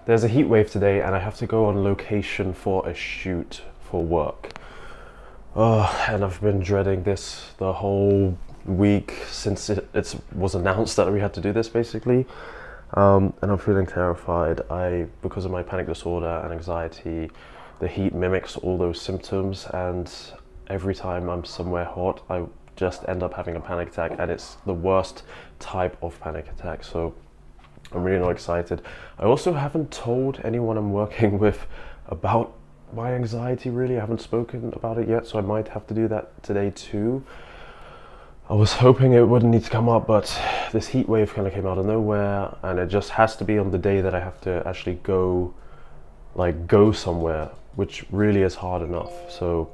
There's a heat wave today and I have to go on location for a shoot for work. And I've been dreading this the whole week since it was announced that we had to do this, basically. And I'm feeling terrified. Because of my panic disorder and anxiety, the heat mimics all those symptoms, and every time I'm somewhere hot, I just end up having a panic attack, and it's the worst type of panic attack. So I'm really not excited. I also haven't told anyone I'm working with about my anxiety, really. I haven't spoken about it yet, so I might have to do that today too. I was hoping it wouldn't need to come up, but this heat wave kind of came out of nowhere, and it just has to be on the day that I have to actually go somewhere, which really is hard enough. So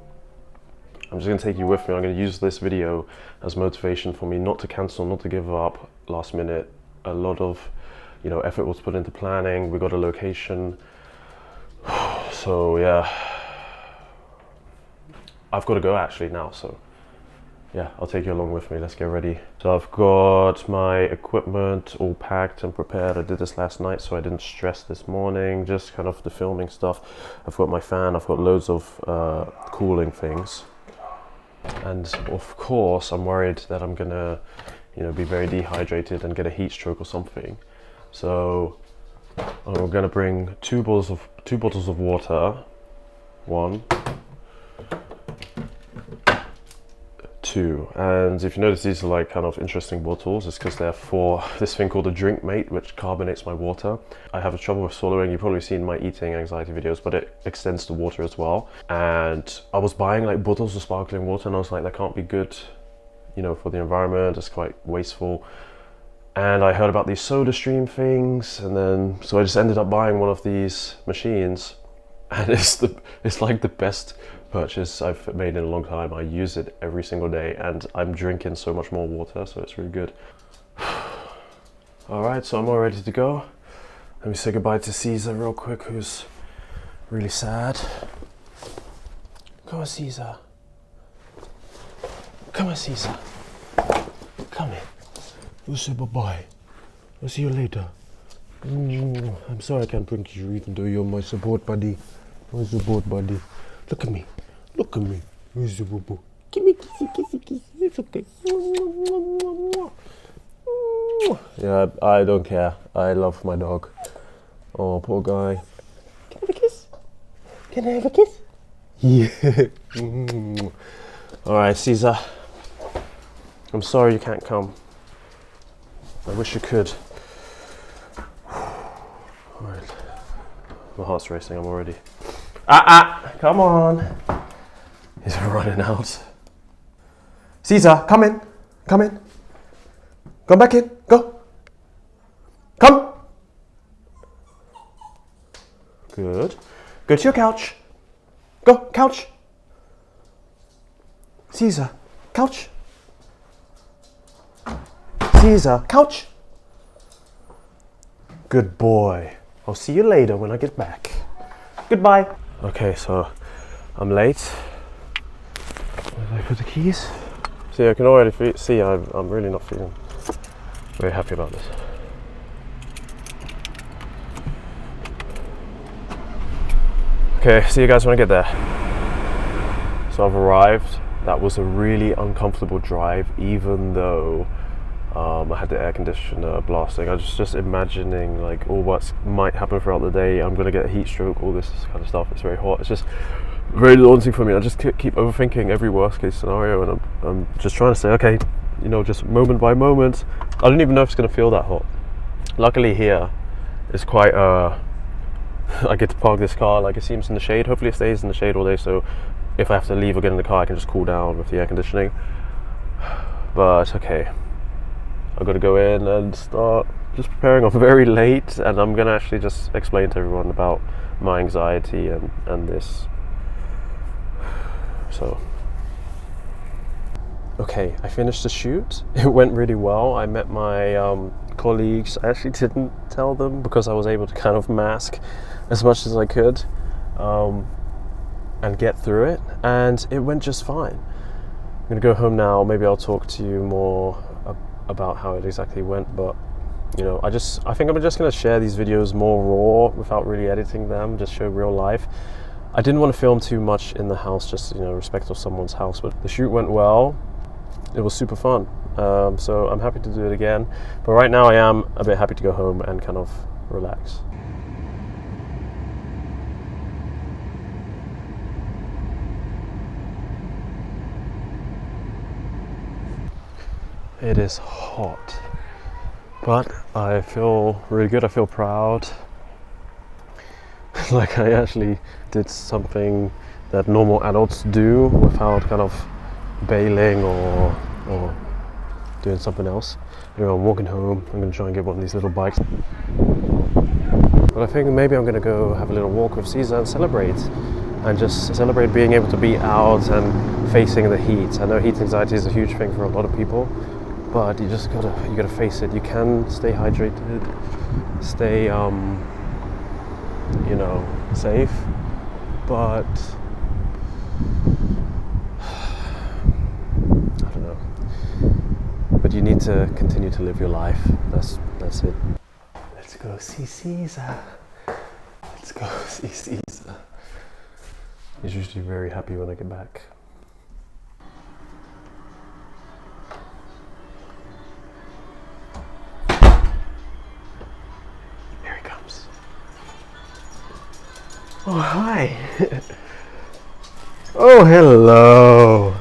I'm just gonna take you with me. I'm gonna use this video as motivation for me not to cancel, not to give up last minute. A lot of, effort was put into planning. We got a location. So yeah, I've got to go actually now. So yeah, I'll take you along with me. Let's get ready. So I've got my equipment all packed and prepared. I did this last night, so I didn't stress this morning, just kind of the filming stuff. I've got my fan, I've got loads of cooling things. And of course, I'm worried that I'm gonna, be very dehydrated and get a heat stroke or something. So I'm gonna bring two bottles of water. 1, 2, and if you notice, these are like kind of interesting bottles. It's because they're for this thing called a drink mate, which carbonates my water. I have trouble with swallowing. You've probably seen my eating anxiety videos, but it extends to water as well. And I was buying like bottles of sparkling water, and I was like, that can't be good, for the environment. It's quite wasteful. And I heard about these SodaStream things, and then so I just ended up buying one of these machines, and it's like the best purchase I've made in a long time. I use it every single day, and I'm drinking so much more water, so it's really good. All right, so I'm all ready to go. Let me say goodbye to Caesar real quick, who's really sad. Come on, Caesar. Come on, Caesar. Come in. We'll say bye-bye. I'll see you later. I'm sorry I can't bring you, even though you're my support buddy. My support buddy. Look at me. Look at me. Where's the boo-boo? Give me kissy, kissy. It's okay. Yeah, I don't care. I love my dog. Oh, poor guy. Can I have a kiss? Can I have a kiss? Yeah. All right, Caesar. I'm sorry you can't come. I wish you could. All right. My heart's racing. I'm already. Come on. He's running out. Caesar, come in. Come in. Come back in. Go. Come. Good. Go to your couch. Go, couch. Caesar, couch. Caesar, couch. Good boy. I'll see you later when I get back. Goodbye. Okay, so I'm late. Where did I put the keys? See, I can already see I'm really not feeling very happy about this. Okay, see you guys when I get there. So I've arrived. That was a really uncomfortable drive, even though I had the air conditioner blasting. I was just imagining like all what might happen throughout the day. I'm gonna get a heat stroke, all this kind of stuff. It's very hot. It's just very daunting for me. I just keep overthinking every worst case scenario, and I'm just trying to say, okay, just moment by moment. I don't even know if it's gonna feel that hot. Luckily here, it's quite I get to park this car like it seems in the shade. Hopefully it stays in the shade all day, so if I have to leave or get in the car, I can just cool down with the air conditioning. But okay, I've got to go in and start just preparing. I'm very late, and I'm gonna actually just explain to everyone about my anxiety and this. So okay, I finished the shoot. It went really well. I met my colleagues. I actually didn't tell them because I was able to kind of mask as much as I could and get through it, and it went just fine. I'm gonna go home now. Maybe I'll talk to you more about how it exactly went, but you know, I think I'm just gonna share these videos more raw without really editing them, just show real life. I didn't want to film too much in the house, just, you know, respect of someone's house, but the shoot went well. It was super fun. So I'm happy to do it again. But right now I am a bit happy to go home and kind of relax. It is hot, but I feel really good. I feel proud. Like I actually did something that normal adults do without kind of bailing or doing something else. You know, I'm walking home. I'm gonna try and get one of these little bikes. But I think maybe I'm gonna go have a little walk with Caesar and celebrate. And just celebrate being able to be out and facing the heat. I know heat anxiety is a huge thing for a lot of people, but you gotta face it. You can stay hydrated, stay you know, safe, but I don't know. But you need to continue to live your life. That's it. Let's go see Caesar. Let's go see Caesar. He's usually very happy when I get back. Here he comes. Oh, hi. Oh, hello.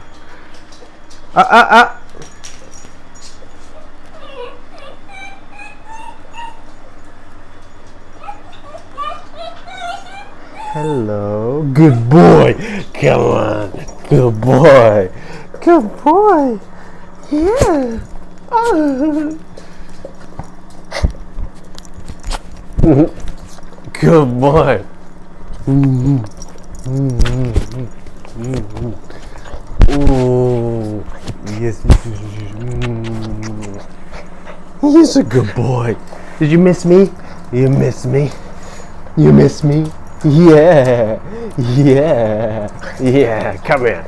Hello. Good boy. Come on. Good boy. Good boy. Yeah. Oh. Good boy. Ooh. Yes. He's a good boy. Did you miss me? You miss me? You miss me? Yeah. Yeah. Yeah. Come here.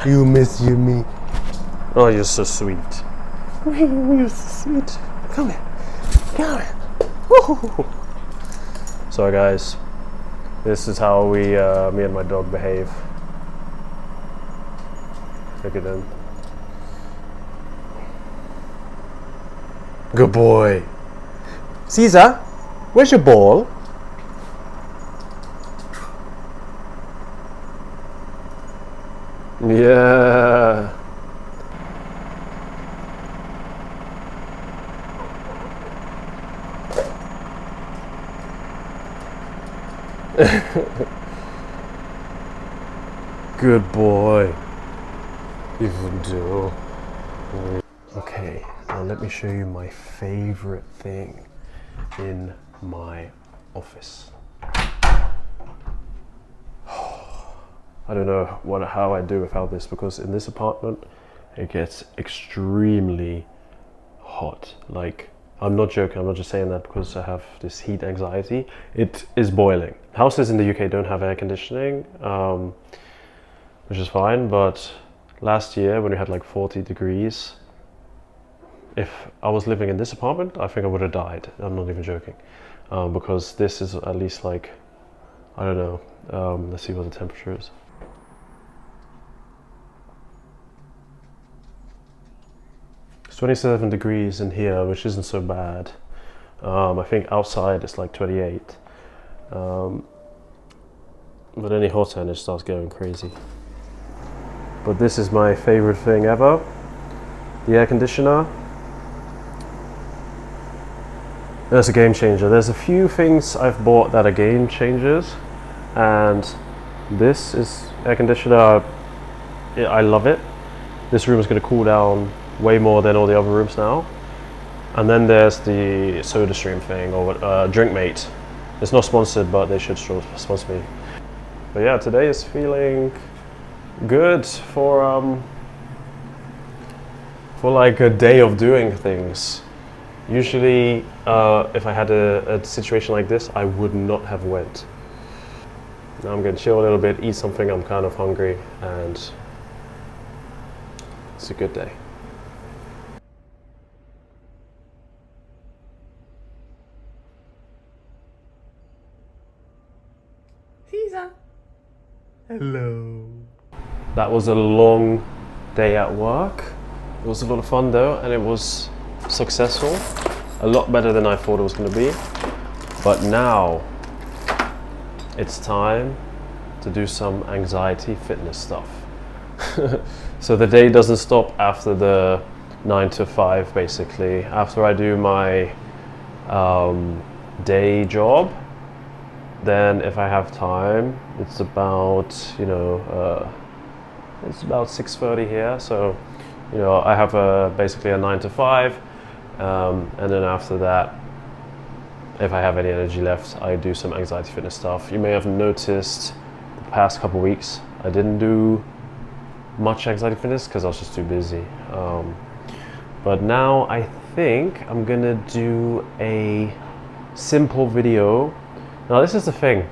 You miss me? Oh, you're so sweet. You're so sweet. Come here. Come here. Woo. So guys, this is how me and my dog behave. Look at him. Good boy. Caesar, where's your ball? Yeah. Good boy. You do. Okay, now let me show you my favorite thing in my office. I don't know how I do without this, because in this apartment it gets extremely hot. Like, I'm not joking, I'm not just saying that because I have this heat anxiety. It is boiling. Houses in the UK don't have air conditioning, which is fine, but last year when we had like 40 degrees, if I was living in this apartment, I think I would have died. I'm not even joking. Because this is at least like, I don't know, let's see what the temperature is. It's 27 degrees in here, which isn't so bad. I think outside it's like 28. But any hotter and it starts going crazy. But this is my favorite thing ever. The air conditioner. That's a game changer. There's a few things I've bought that are game changers, and this is air conditioner. I love it. This room is going to cool down way more than all the other rooms now. And then there's the SodaStream thing, or DrinkMate. It's not sponsored, but they should sponsor me. But yeah, today is feeling good for like a day of doing things. Usually, if I had a situation like this, I would not have went. Now I'm gonna chill a little bit, eat something. I'm kind of hungry, and it's a good day. Teaser. Hello. That was a long day at work. It was a lot of fun though, and it was successful. A lot better than I thought it was going to be. But now it's time to do some anxiety fitness stuff. So the day doesn't stop after the 9 to 5 basically. After I do my day job, then if I have time, it's about, it's about 6:30 here. So, I have basically a 9 to 5. And then after that, if I have any energy left, I do some anxiety fitness stuff. You may have noticed the past couple weeks, I didn't do much anxiety fitness because I was just too busy. But now I think I'm gonna do a simple video. Now this is the thing,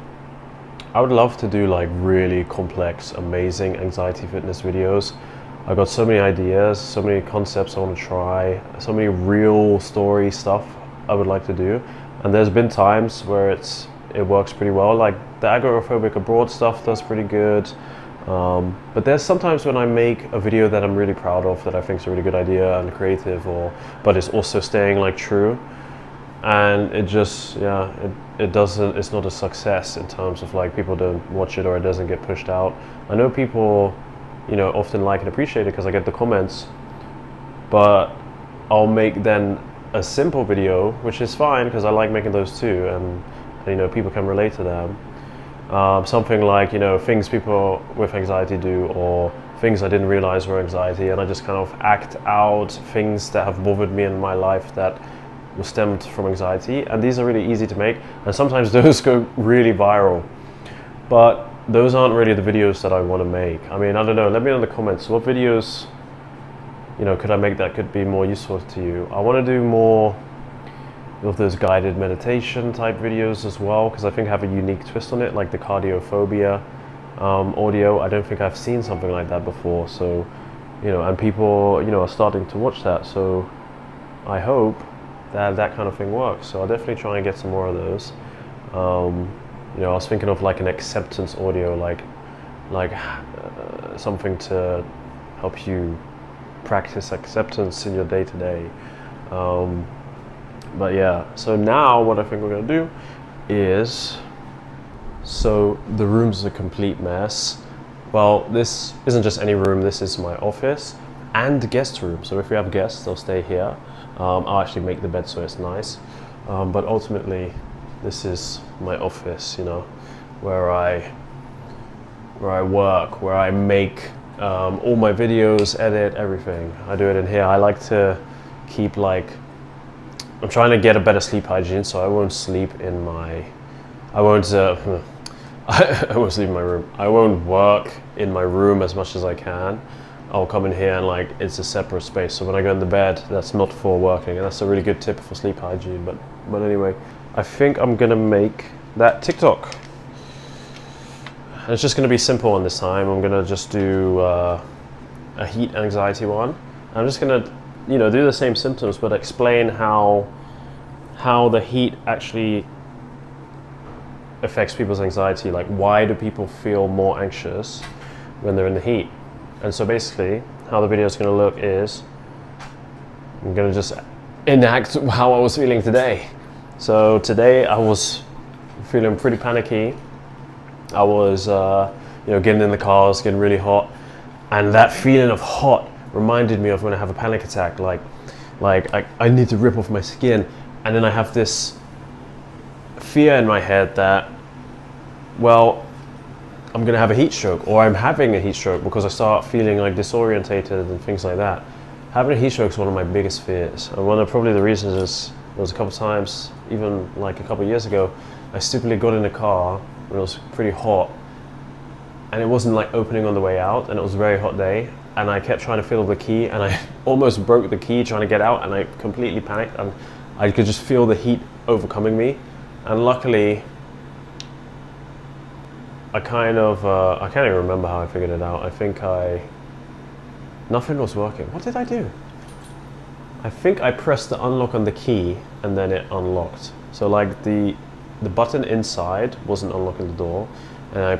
I would love to do like really complex, amazing anxiety fitness videos. I got so many ideas, so many concepts I want to try, so many real story stuff I would like to do. And there's been times where it works pretty well, like the Agoraphobic Abroad stuff does pretty good. But there's sometimes when I make a video that I'm really proud of, that I think is a really good idea and creative, but it's also staying like true, and it just, it's not a success in terms of like people don't watch it or it doesn't get pushed out. I know people, often like and appreciate it because I get the comments, but I'll make then a simple video, which is fine because I like making those too, and people can relate to them. Something like, things people with anxiety do, or things I didn't realize were anxiety, and I just kind of act out things that have bothered me in my life that were stemmed from anxiety. And these are really easy to make, and sometimes those go really viral. But those aren't really the videos that I want to make. I mean, I don't know, let me know in the comments, what videos, could I make that could be more useful to you? I want to do more of those guided meditation type videos as well, because I think I have a unique twist on it, like the cardiophobia audio. I don't think I've seen something like that before, so and people are starting to watch that, so I hope that kind of thing works. So I'll definitely try and get some more of those. I was thinking of like an acceptance audio, like something to help you practice acceptance in your day-to-day. But yeah, so now what I think we're gonna do is, so the room's a complete mess. Well, this isn't just any room, this is my office and guest room. So if we have guests, they'll stay here. I'll actually make the bed so it's nice. But ultimately, this is my office, where I work, where I make all my videos, edit, everything. I do it in here. I like to keep I'm trying to get a better sleep hygiene, so I won't sleep in my, I won't sleep in my room. I won't work in my room as much as I can. I'll come in here and it's a separate space. So when I go in the bed, that's not for working, and that's a really good tip for sleep hygiene. But anyway, I think I'm gonna make that TikTok. And it's just gonna be simple one this time. I'm gonna just do a heat anxiety one. I'm just gonna do the same symptoms, but explain how the heat actually affects people's anxiety. Like, why do people feel more anxious when they're in the heat? And so basically, how the video is going to look is, I'm going to just enact how I was feeling today. So today I was feeling pretty panicky. I was, getting in the car, I was getting really hot, and that feeling of hot reminded me of when I have a panic attack, like I need to rip off my skin, and then I have this fear in my head that, well, I'm gonna have a heat stroke, or I'm having a heat stroke, because I start feeling disorientated and things like that. Having a heat stroke is one of my biggest fears, and one of probably the reasons is there was a couple times, even a couple of years ago, I stupidly got in the car when it was pretty hot, and it wasn't opening on the way out, and it was a very hot day, and I kept trying to fiddle the key, and I almost broke the key trying to get out, and I completely panicked, and I could just feel the heat overcoming me. And luckily, I can't even remember how I figured it out. I think nothing was working. What did I do? I think I pressed the unlock on the key, and then it unlocked. So the button inside wasn't unlocking the door, and I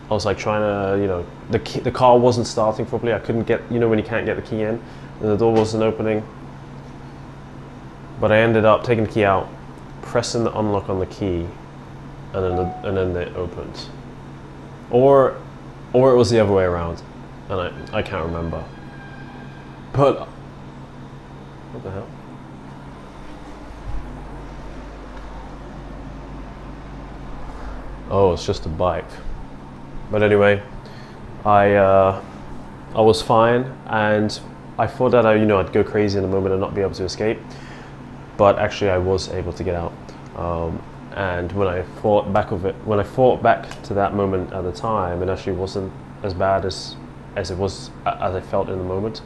was like trying to, the car wasn't starting properly. I couldn't get, when you can't get the key in, and the door wasn't opening. But I ended up taking the key out, pressing the unlock on the key, and then it opened. Or it was the other way around, and I can't remember. But what the hell? Oh, it's just a bike. But anyway, I was fine, and I thought that I'd go crazy in a moment and not be able to escape. But actually, I was able to get out. And when I thought back to that moment at the time, it actually wasn't as bad as I felt in the moment.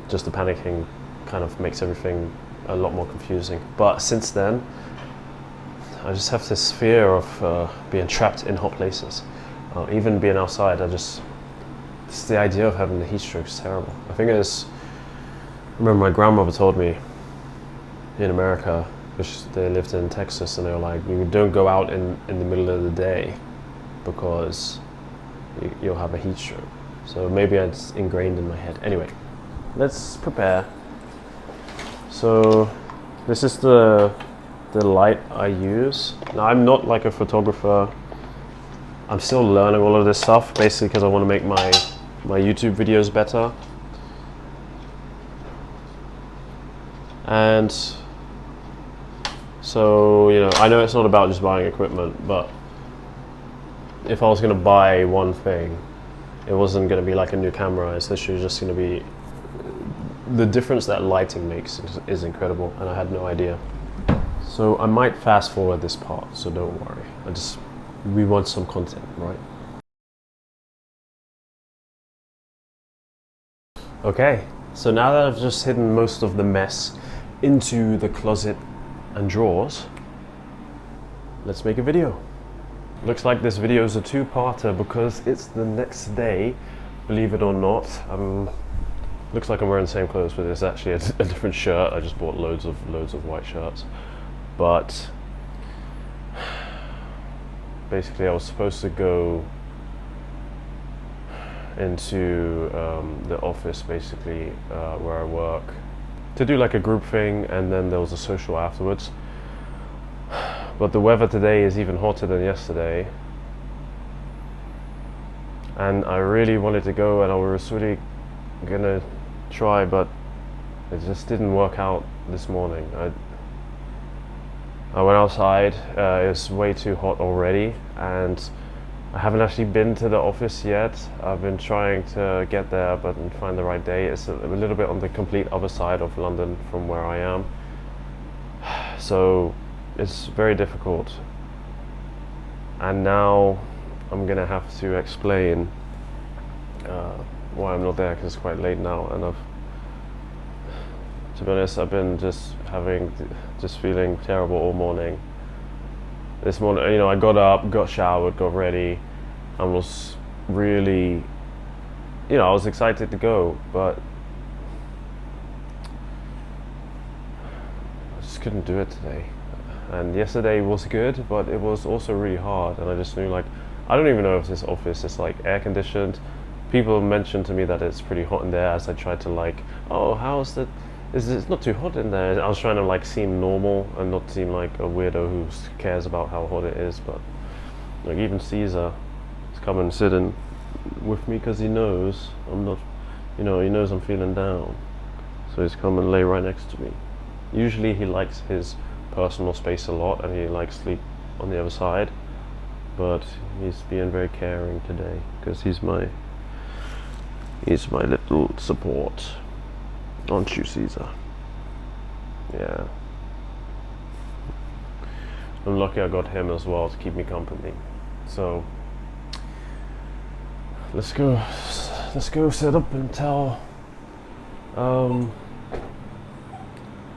Just the panicking kind of makes everything a lot more confusing. But since then, I just have this fear of being trapped in hot places. Even being outside, just the idea of having the heat stroke is terrible. I remember my grandmother told me in America, which they lived in Texas, and they were like, you don't go out in the middle of the day because you'll have a heat stroke. So maybe it's ingrained in my head. Anyway, let's prepare. So this is the light I use. Now, I'm not like a photographer. I'm still learning all of this stuff, basically because I want to make my YouTube videos better. And so, I know it's not about just buying equipment, but if I was going to buy one thing, it wasn't going to be like a new camera. It's literally just going to be the difference that lighting makes is incredible, and I had no idea. So I might fast forward this part, so don't worry. We want some content, right? Okay, so now that I've just hidden most of the mess into the closet and drawers, let's make a video. Looks like this video is a two-parter because it's the next day, believe it or not. Looks like I'm wearing the same clothes, but it's actually a different shirt. I just bought loads of white shirts. But basically I was supposed to go into the office, basically where I work, to do like a group thing, and then there was a social afterwards. But the weather today is even hotter than yesterday, and I really wanted to go, and I was really gonna try, but it just didn't work out this morning. I went outside, it's way too hot already, and I haven't actually been to the office yet. I've been trying to get there but find the right day. It's a little bit on the complete other side of London from where I am, so it's very difficult. And now I'm gonna have to explain why I'm not there, because it's quite late now, and to be honest, I've been just feeling terrible all morning. This morning, I got up, got showered, got ready, and was really, I was excited to go, but I just couldn't do it today. And yesterday was good, but it was also really hard, and I just knew, like, I don't even know if this office is like air conditioned. People mentioned to me that it's pretty hot in there, as I tried to it's not too hot in there. I was trying to like seem normal and not seem like a weirdo who cares about how hot it is, but like even Caesar has come and sit in with me because he knows I'm not, he knows I'm feeling down. So he's come and lay right next to me. Usually he likes his personal space a lot, and he likes sleep on the other side, but he's being very caring today because he's my little support. Aren't you, Caesar? Yeah. I'm lucky I got him as well to keep me company. So let's go set up and tell.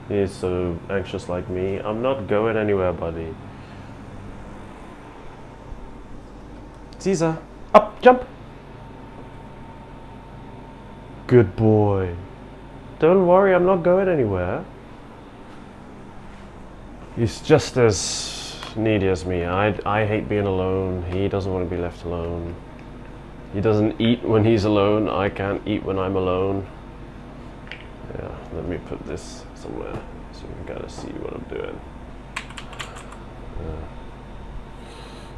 He's so anxious like me. I'm not going anywhere, buddy. Caesar, up, jump. Good boy. Don't worry, I'm not going anywhere. He's just as needy as me. I hate being alone. He doesn't want to be left alone. He doesn't eat when he's alone. I can't eat when I'm alone. Yeah, let me put this somewhere so you can kind of see what I'm doing.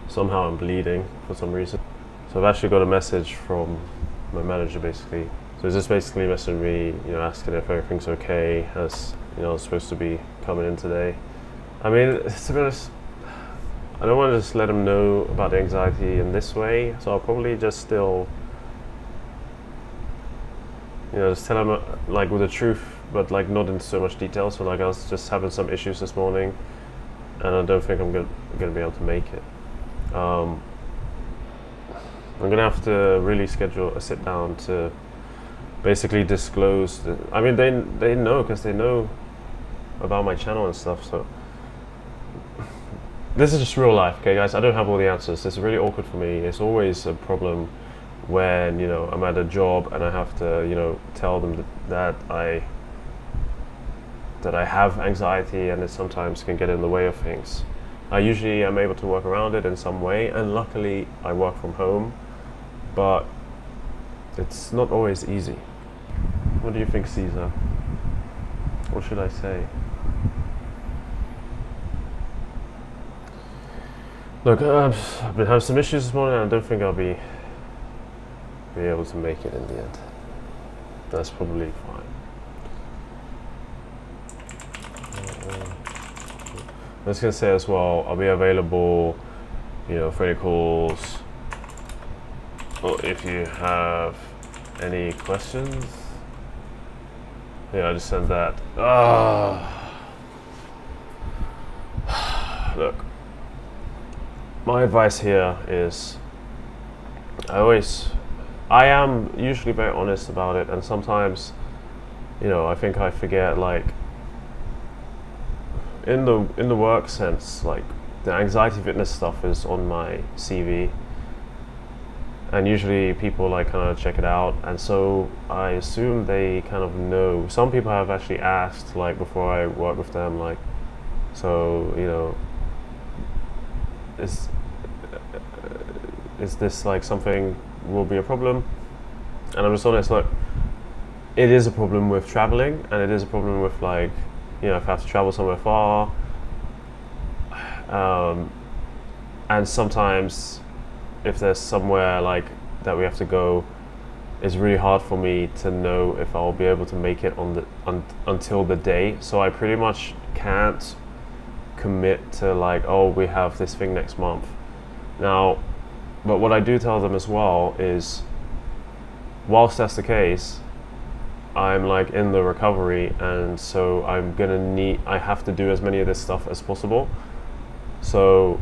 Somehow I'm bleeding for some reason. So I've actually got a message from my manager basically. So he's just basically messaging me, asking if everything's okay, as I was supposed to be coming in today. I mean, to be honest, I don't want to just let him know about the anxiety in this way, so I'll probably just still, just tell him like with the truth, but like not in so much detail. So like I was just having some issues this morning, and I don't think I'm gonna be able to make it. I'm gonna have to really schedule a sit down to basically disclose. I mean, they know because they know about my channel and stuff. So this is just real life, okay, guys. I don't have all the answers. This is really awkward for me. It's always a problem when I'm at a job and I have to tell them that I have anxiety, and it sometimes can get in the way of things. I usually am able to work around it in some way, and luckily I work from home, but it's not always easy. What do you think, Caesar? What should I say? Look, I've been having some issues this morning, and I don't think I'll be able to make it in the end. That's probably fine. I was going to say as well, I'll be available, for any calls, or if you have any questions. Yeah, I just sent that. Look, my advice here is, I am usually very honest about it, and sometimes, I think I forget, like, in the work sense, like the anxiety fitness stuff is on my CV, and usually people like kind of check it out, and so I assume they kind of know. Some people have actually asked, like, before I work with them, like, so is this like something will be a problem? And I'm just honest, look, it is a problem with traveling, and it is a problem with, like, if I have to travel somewhere far, and sometimes if there's somewhere like that we have to go, it's really hard for me to know if I'll be able to make it until the day. So I pretty much can't commit to, like, oh, we have this thing next month. Now, but what I do tell them as well is, whilst that's the case, I'm like in the recovery, and so I have to do as many of this stuff as possible. So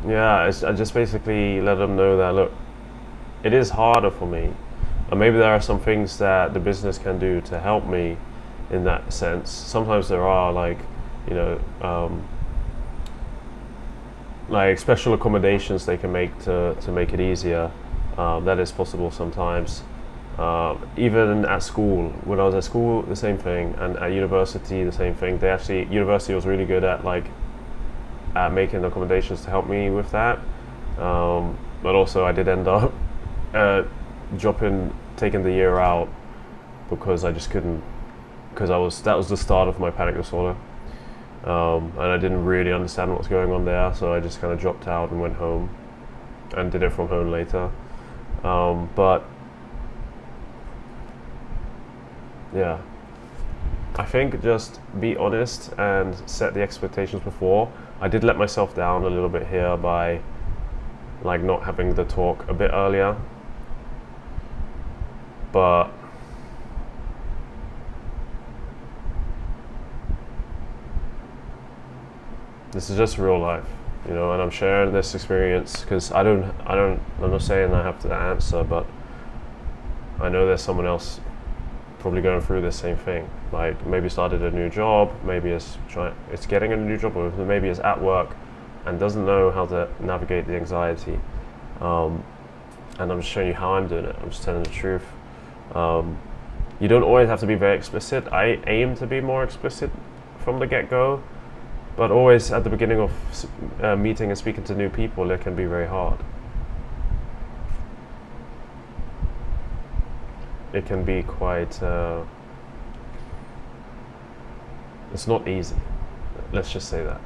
yeah, I just basically let them know that, look, it is harder for me, and maybe there are some things that the business can do to help me in that sense. Sometimes there are, like, like special accommodations they can make to make it easier. That is possible sometimes. Even at school, when I was at school, the same thing, and at university, the same thing. University was really good at, like, at making accommodations to help me with that. But also I did end up taking the year out because I just couldn't, because that was the start of my panic disorder. And I didn't really understand what was going on there, so I just kind of dropped out and went home and did it from home later. But yeah, I think just be honest and set the expectations before. I did let myself down a little bit here by, like, not having the talk a bit earlier, but this is just real life, and I'm sharing this experience because I'm not saying I have to answer, but I know there's someone else probably going through the same thing, like maybe started a new job, maybe it's getting a new job, or maybe it's at work and doesn't know how to navigate the anxiety, and I'm just showing you how I'm doing it. I'm just telling the truth. You don't always have to be very explicit. I aim to be more explicit from the get-go, But always at the beginning of meeting and speaking to new people, it can be very hard. It can be quite. It's not easy. Let's just say that.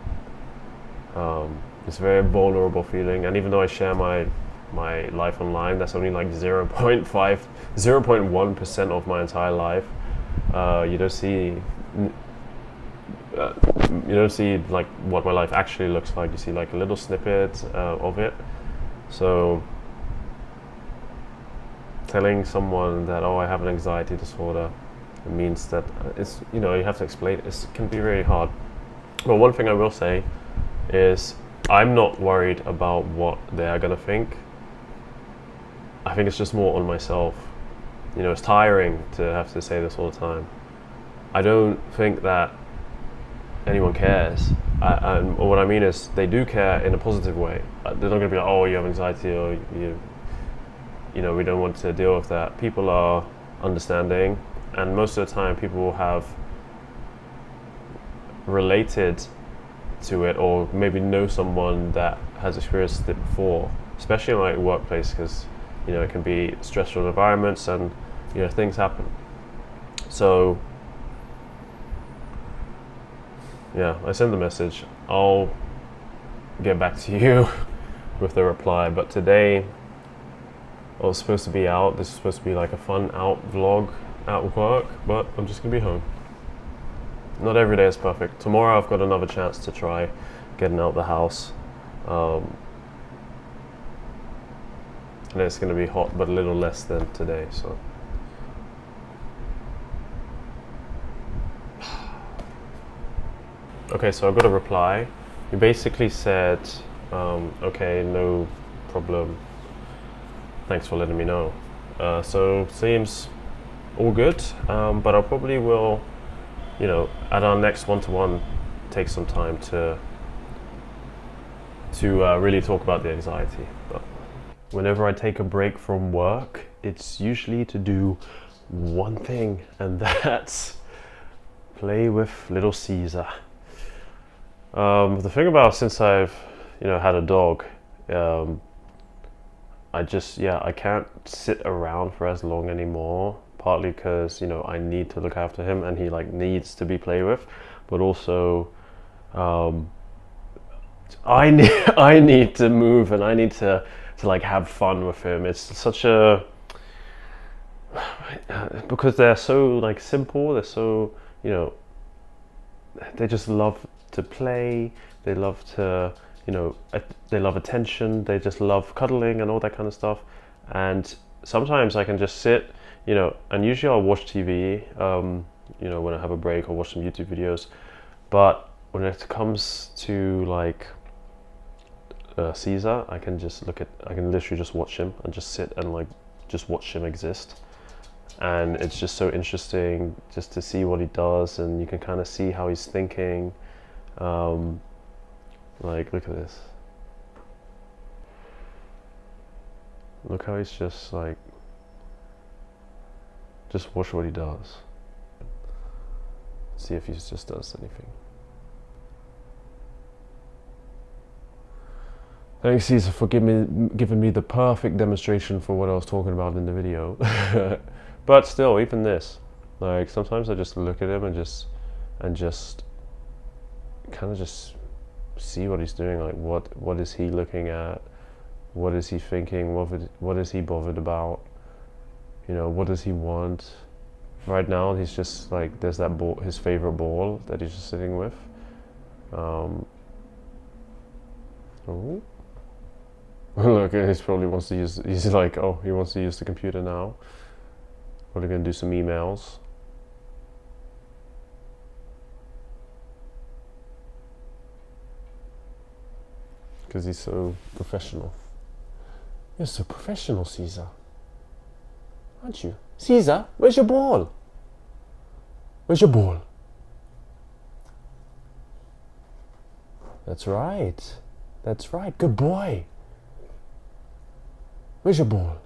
It's a very vulnerable feeling, and even though I share my life online, that's only like 0.1% of my entire life. You don't see. You don't see like what my life actually looks like. You see like a little snippet of it. So telling someone that, oh, I have an anxiety disorder, it means that it's, you know, you have to explain it. It can be really hard. But one thing I will say is I'm not worried about what they're gonna think. I think it's just more on myself. You know, it's tiring to have to say this all the time. I don't think that anyone cares. And what I mean is they do care in a positive way. They're not gonna be like, oh, you have anxiety, or you know, we don't want to deal with that. People are understanding, and most of the time people will have related to it, or maybe know someone that has experienced it before, especially in like workplace, because you know it can be stressful environments, and you know things happen. So yeah, I send the message. I'll get back to you with the reply. But today I was supposed to be out. This is supposed to be like a fun out vlog at work, but I'm just gonna be home. Not every day is perfect. Tomorrow I've got another chance to try getting out the house. And it's gonna be hot, but a little less than today, so. Okay, so I got a reply. He basically said, okay, no problem. Thanks for letting me know. So seems all good, but I probably will, you know, at our next one-to-one, take some time to really talk about the anxiety. But whenever I take a break from work, it's usually to do one thing, and that's play with little Caesar. The thing about, since I've, you know, had a dog, I can't sit around for as long anymore. Partly because, you know, I need to look after him, and he like needs to be played with, but also I need to move, and I need to like have fun with him. It's such a because they're so like simple. They're so, you know, they just love to play. They love to, you know, they love attention. They just love cuddling and all that kind of stuff. And sometimes I can just sit, you know, and usually I'll watch TV, you know, when I have a break, or watch some YouTube videos. But when it comes to like Caesar, I can literally just watch him and just sit and like just watch him exist. And it's just so interesting just to see what he does, and you can kind of see how he's thinking. Like, look at this. Look how he's just like, just watch what he does. See if he just does anything. Thanks, Caesar, for giving me the perfect demonstration for what I was talking about in the video. But still, even this, like sometimes I just look at him and just kind of just see what he's doing. Like, what is he looking at? What is he thinking? What is he bothered about? You know, what does he want? Right now, he's just like, there's that ball, his favorite ball that he's just sitting with. Oh. Look, he probably wants to use. He's like, oh, he wants to use the computer now. Probably gonna do some emails. Because he's so professional. You're so professional, Caesar. Aren't you? Caesar, where's your ball? Where's your ball? That's right. That's right. Good boy. Where's your ball?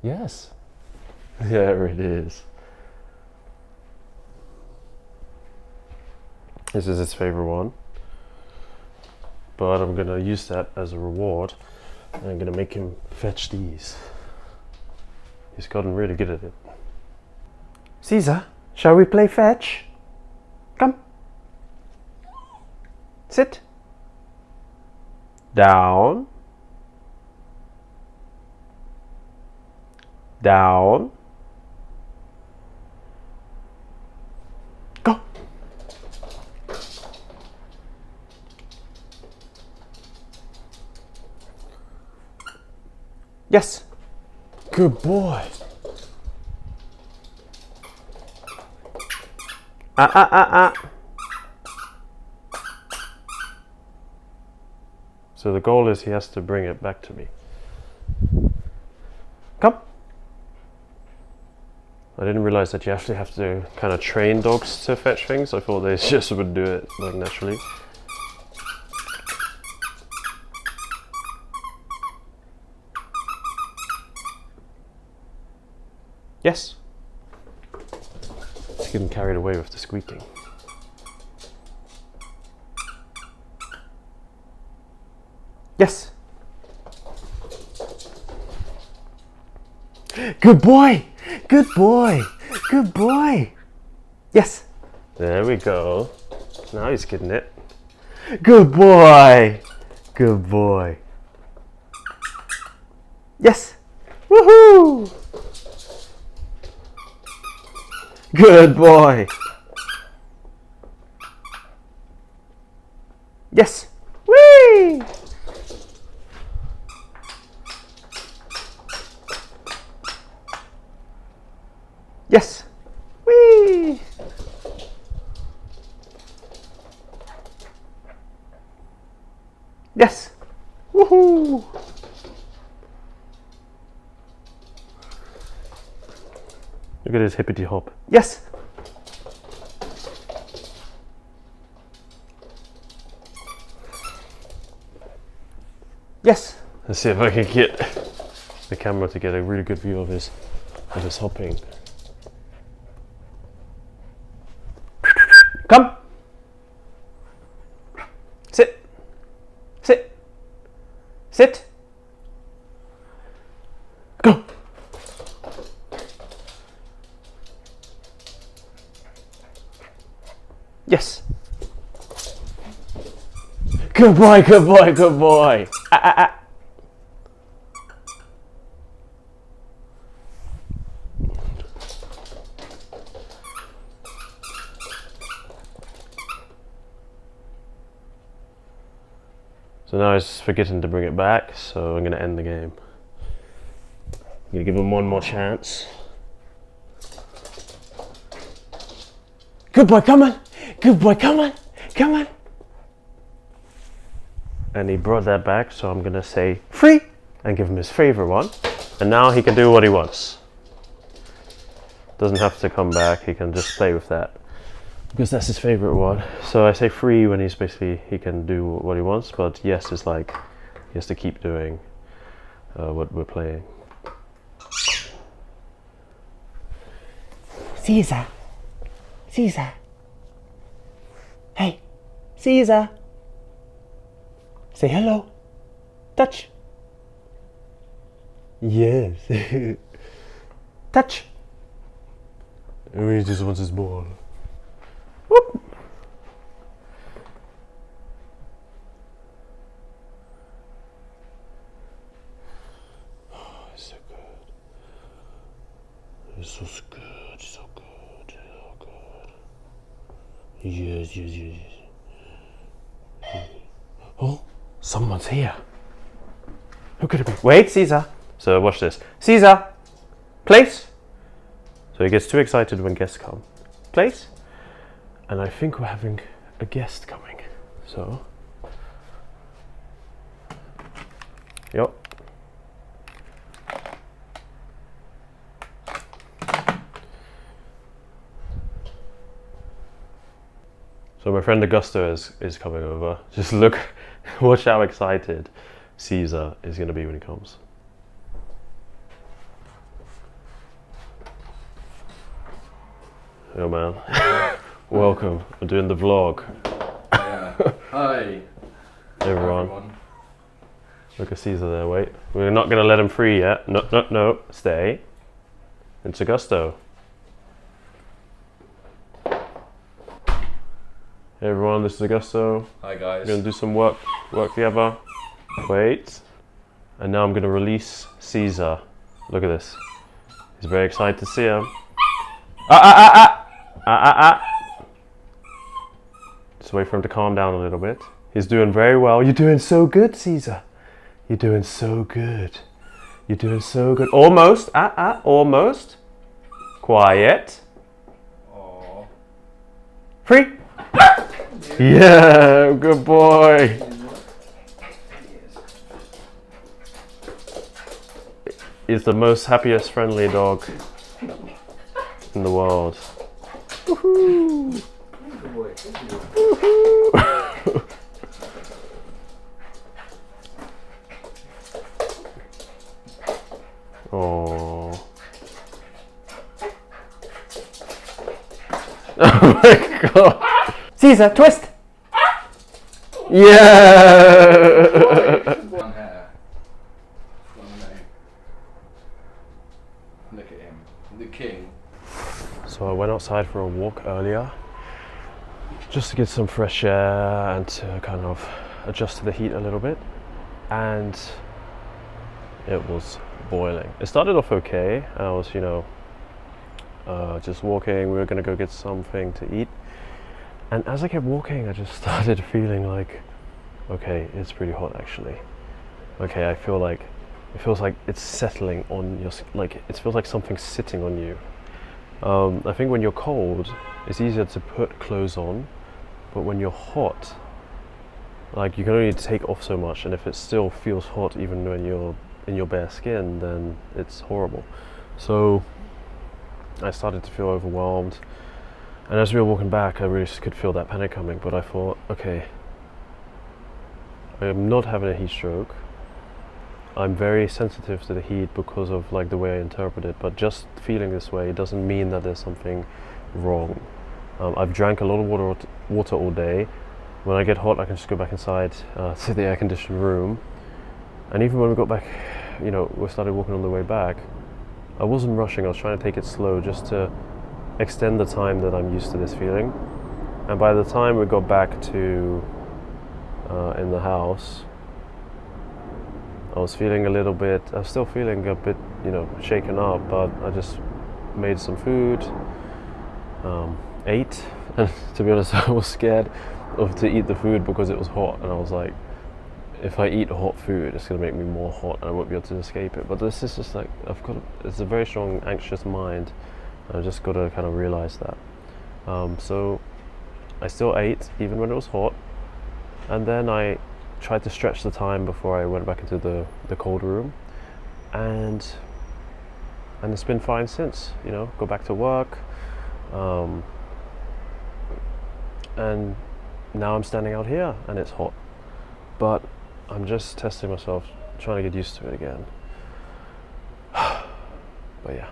Yes. There it is. This is his favorite one. But I'm gonna use that as a reward. And I'm gonna make him fetch these. He's gotten really good at it. Caesar, shall we play fetch? Come. Sit. Down. Down. Go. Yes. Good boy. So the goal is he has to bring it back to me. Come. I didn't realize that you actually have to kind of train dogs to fetch things. I thought they just would do it like naturally. Yes. He's getting carried away with the squeaking. Yes. Good boy. Good boy. Good boy. Yes. There we go. Now he's getting it. Good boy. Good boy. Yes. Woohoo. Good boy. Yes. Whee! Yes. Whee! Yes. Woohoo! Look at his hippity hop. Yes. Yes. Let's see if I can get the camera to get a really good view of his hopping. Come. Sit. Sit. Sit. Go. Yes. Good boy, good boy, good boy. So now he's forgetting to bring it back, so I'm going to end the game. I'm going to give him one more chance. Good boy, come on. Good boy, come on. Come on. And he brought that back, so I'm going to say free and give him his favorite one. And now he can do what he wants. Doesn't have to come back, he can just play with that. Because that's his favorite one. So I say free when he's basically, he can do what he wants, but yes is like, he has to keep doing what we're playing. Caesar. Caesar. Hey, Caesar. Say hello. Touch. Yes. Touch. He just wants his ball. Whoop. Oh, it's so good. It's so good, so good, so good. Yes, yes, yes, yes. Oh, someone's here. Who could it be? Wait, Caesar. So watch this. Caesar. Place. So he gets too excited when guests come. Place. And I think we're having a guest coming. So. Yep. So my friend Augusto is coming over. Just look, watch how excited Caesar is going to be when he comes. Yo man, welcome. We're doing the vlog. Yeah. Hi. Hey everyone. Look at Caesar there, wait. We're not gonna let him free yet. No, stay. It's Augusto. Hey everyone, this is Augusto. Hi guys. We're gonna do some work together. Wait. And now I'm gonna release Caesar. Look at this. He's very excited to see him. Just wait for him to calm down a little bit. He's doing very well. You're doing so good, Caesar. You're doing so good. You're doing so good. Almost. Almost. Quiet. Aww. Free. Yeah, good boy. He's the most happiest, friendly dog in the world. Woohoo! Woohoo! Oh. Oh my god! Caesar, twist! Yeah! One hair. One name. Look at him. The king. So I went outside for a walk earlier just to get some fresh air and to kind of adjust to the heat a little bit, and it was boiling. It started off okay. I was, just walking. We were gonna go get something to eat, and as I kept walking I just started feeling like, okay, it's pretty hot actually. Okay, I feel like it feels like it's settling on your it feels like something's sitting on you. I think when you're cold, it's easier to put clothes on, but when you're hot, like you can only take off so much, and if it still feels hot even when you're in your bare skin, then it's horrible. So I started to feel overwhelmed, and as we were walking back, I really could feel that panic coming, but I thought, okay, I'm not having a heat stroke. I'm very sensitive to the heat because of like the way I interpret it, but just feeling this way doesn't mean that there's something wrong. I've drank a lot of water all day. When I get hot, I can just go back inside to the air-conditioned room. And even when we got back, we started walking on the way back, I wasn't rushing. I was trying to take it slow just to extend the time that I'm used to this feeling. And by the time we got back to in the house, I was still feeling a bit, shaken up, but I just made some food, ate, and to be honest, I was scared to eat the food because it was hot, and I was like, if I eat hot food, it's going to make me more hot and I won't be able to escape it. But this is just like, it's a very strong, anxious mind, and I just got to kind of realize that. So I still ate, even when it was hot, and then I tried to stretch the time before I went back into the cold room, and it's been fine since. Go back to work, and now I'm standing out here and it's hot, but I'm just testing myself, trying to get used to it again. But yeah.